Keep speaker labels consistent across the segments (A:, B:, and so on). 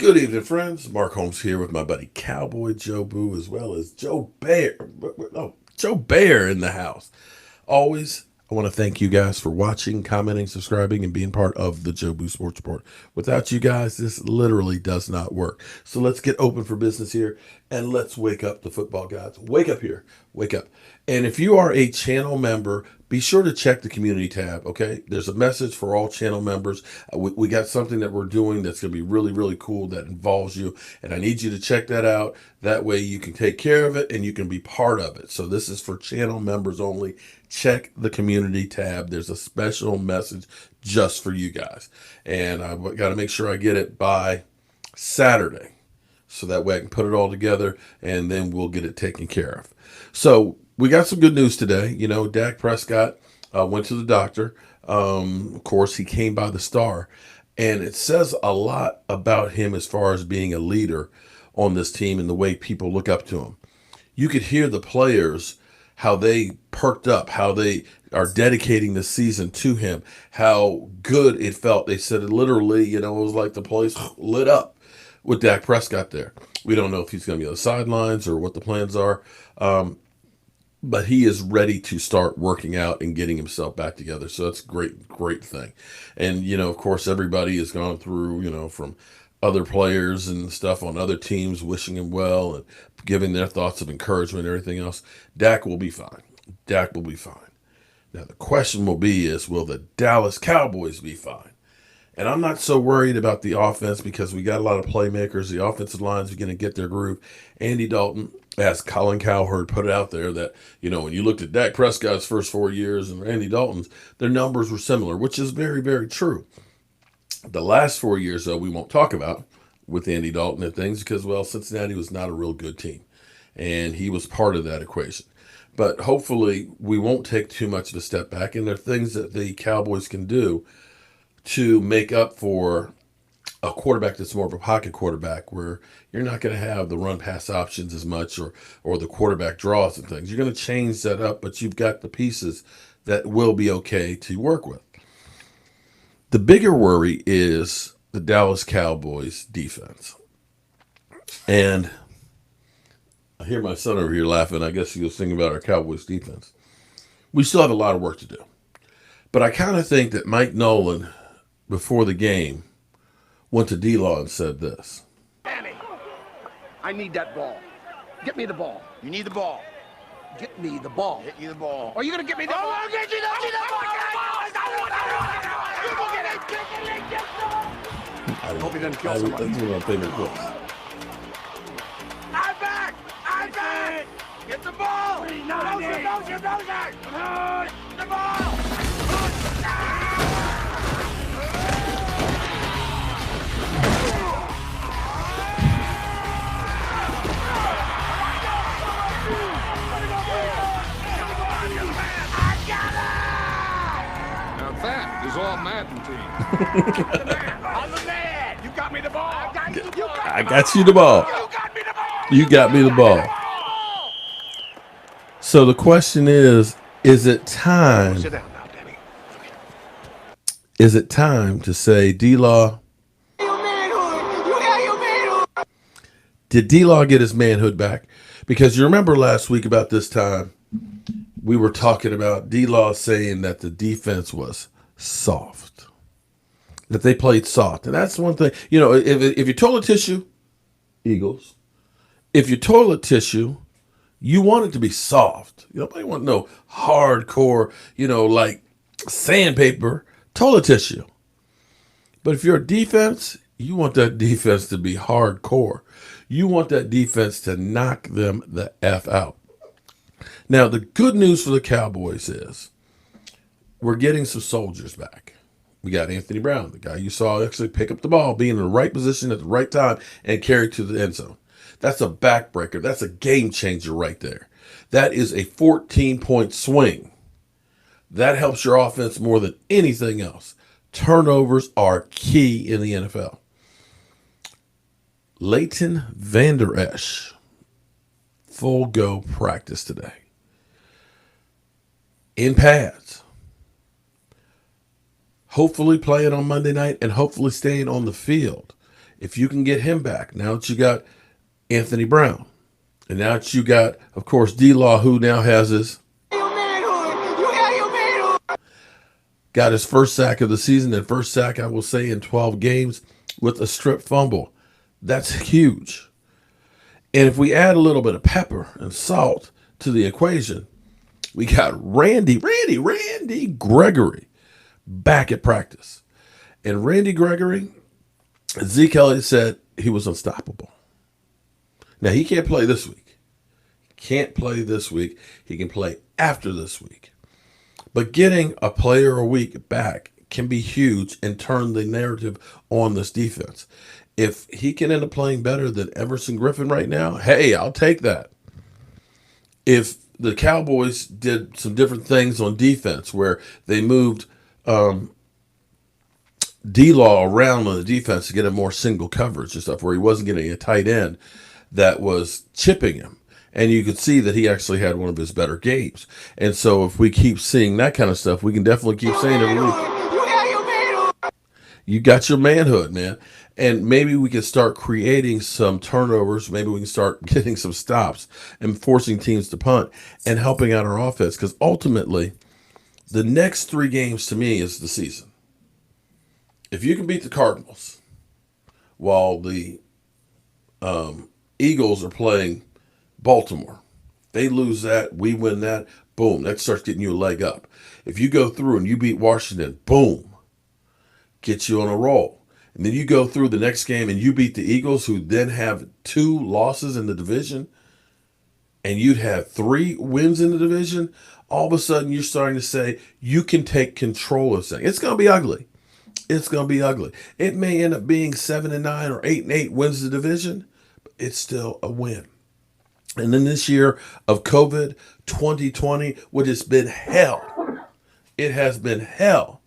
A: Good evening, friends. Mark Holmes here with my buddy Cowboy Joe Boo, as well as Joe Bear. Oh, Joe Bear in the house. Always, I want to thank you guys for watching, commenting, subscribing, and being part of the Joe Boo Sports Report. Without you guys, this literally does not work. So let's get open for business here, and let's wake up the football gods. Wake up here. Wake up. And if you are a channel member, be sure to check the community tab, okay? There's a message for all channel members. We got something that we're doing that's going to be really, really cool that involves you, and I need you to check that out. That way you can take care of it and you can be part of it. So this is for channel members only. Check the community tab. There's a special message just for you guys. And I've got to make sure I get it by Saturday, so that way I can put it all together and then we'll get it taken care of. So we got some good news today. You know, Dak Prescott went to the doctor. Of course, he came by the star, and it says a lot about him as far as being a leader on this team and the way people look up to him. You could hear the players, how they perked up, how they are dedicating the season to him, how good it felt. They said it literally, you know, it was like the place lit up with Dak Prescott there. We don't know if he's going to be on the sidelines or what the plans are. But he is ready to start working out and getting himself back together. So that's a great thing. And, you know, of course, everybody has gone through, you know, from other players and stuff on other teams wishing him well and giving their thoughts of encouragement and everything else. Dak will be fine. Dak will be fine. Now, the question will be is, will the Dallas Cowboys be fine? And I'm not so worried about the offense because we got a lot of playmakers. The offensive lines are going to get their groove. Andy Dalton, as Colin Cowherd put it out there, that, you know, when you looked at Dak Prescott's first 4 years and Andy Dalton's, their numbers were similar, which is very, very true. The last 4 years, though, we won't talk about with Andy Dalton and things because, well, Cincinnati was not a real good team, and he was part of that equation. But hopefully we won't take too much of a step back, and there are things that the Cowboys can do to make up for a quarterback that's more of a pocket quarterback, where you're not going to have the run pass options as much or the quarterback draws and things. You're going to change that up, but you've got the pieces that will be okay to work with. The bigger worry is the Dallas Cowboys defense. And I hear my son over here laughing. I guess he was thinking about our Cowboys defense. We still have a lot of work to do. But I kind of think that Mike Nolan, before the game, went to D-Law and said this.
B: Danny, I need that ball. Get me the ball.
C: You need the ball.
B: Get me the ball.
C: Get you the ball.
B: Are you going to get me the ball?
C: I'll get you the ball.
B: I hope he doesn't kill somebody.
A: That's one of my favorite quotes.
C: I'm back. I'm back. Get the ball. Motion. The ball.
D: Now that is all Madden team.
B: I'm the man. You got me the ball.
A: I got you the ball.
B: You got me the ball.
A: You got me the ball. So the question is it time?
B: Sit down now, Danny.
A: Is it time to say, D-Law, did D-Law get his manhood back? Because you remember last week about this time, we were talking about D-Law saying that the defense was soft, that they played soft. And that's one thing, you know, if your toilet tissue, Eagles, if your toilet tissue, you want it to be soft. Nobody want no hardcore, you know, like sandpaper toilet tissue. But if you're a defense, you want that defense to be hardcore. You want that defense to knock them the F out. Now, the good news for the Cowboys is we're getting some soldiers back. We got Anthony Brown, the guy you saw actually pick up the ball, be in the right position at the right time, and carry to the end zone. That's a backbreaker. That's a game changer right there. That is a 14-point swing. That helps your offense more than anything else. Turnovers are key in the NFL. Leighton Vander Esch, full go practice today. In pads. Hopefully playing on Monday night and hopefully staying on the field. If you can get him back, now that you got Anthony Brown, and now that you got, of course, D-Law, who now has got his first sack of the season, and first sack, I will say, in 12 games with a strip fumble. That's huge. And if we add a little bit of pepper and salt to the equation, we got Randy Gregory back at practice. And Randy Gregory, Zeke Elliott said he was unstoppable. Now, he can't play this week. He can play after this week. But getting a player a week back can be huge and turn the narrative on this defense. If he can end up playing better than Everson Griffin right now, hey, I'll take that. If the Cowboys did some different things on defense where they moved D-Law around on the defense to get him more single coverage and stuff, where he wasn't getting a tight end that was chipping him. And you could see that he actually had one of his better games. And so if we keep seeing that kind of stuff, we can definitely keep saying every week, you got your manhood, man. And maybe we can start creating some turnovers. Maybe we can start getting some stops and forcing teams to punt and helping out our offense. Because ultimately, the next 3 games to me is the season. If you can beat the Cardinals while the Eagles are playing Baltimore, they lose that, we win that, boom, that starts getting you a leg up. If you go through and you beat Washington, boom, gets you on a roll. And then you go through the next game and you beat the Eagles, who then have 2 losses in the division, and you'd have 3 wins in the division, all of a sudden you're starting to say you can take control of things. It's going to be ugly. It's going to be ugly. It may end up being 7-9 or 8-8 wins the division, but it's still a win. And then this year of COVID 2020, which has been hell. It has been hell.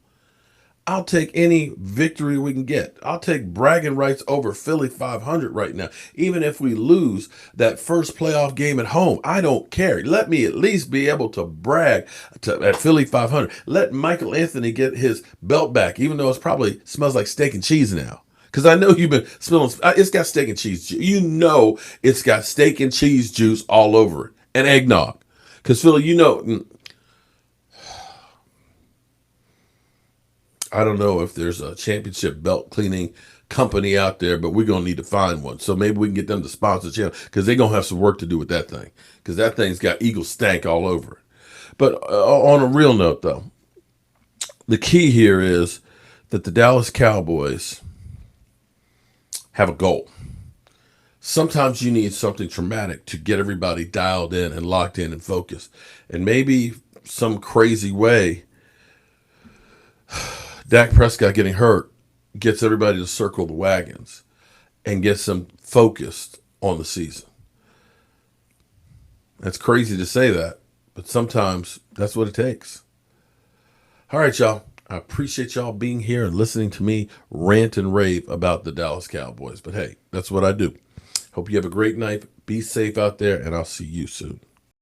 A: I'll take any victory we can get. I'll take bragging rights over Philly 500 right now. Even if we lose that first playoff game at home, I don't care. Let me at least be able to brag at Philly 500. Let Michael Anthony get his belt back, even though it probably smells like steak and cheese now. Because I know you've been smelling, it's got steak and cheese juice. You know it's got steak and cheese juice all over it. And eggnog. Because Philly, you know, I don't know if there's a championship belt cleaning company out there, but we're going to need to find one. So maybe we can get them to sponsor the channel, because they're going to have some work to do with that thing, because that thing's got eagle stank all over it. But on a real note, though, the key here is that the Dallas Cowboys have a goal. Sometimes you need something traumatic to get everybody dialed in and locked in and focused. And maybe some crazy way Dak Prescott getting hurt gets everybody to circle the wagons and gets them focused on the season. That's crazy to say that, but sometimes that's what it takes. All right, y'all. I appreciate y'all being here and listening to me rant and rave about the Dallas Cowboys. But hey, that's what I do. Hope you have a great night. Be safe out there, and I'll see you soon.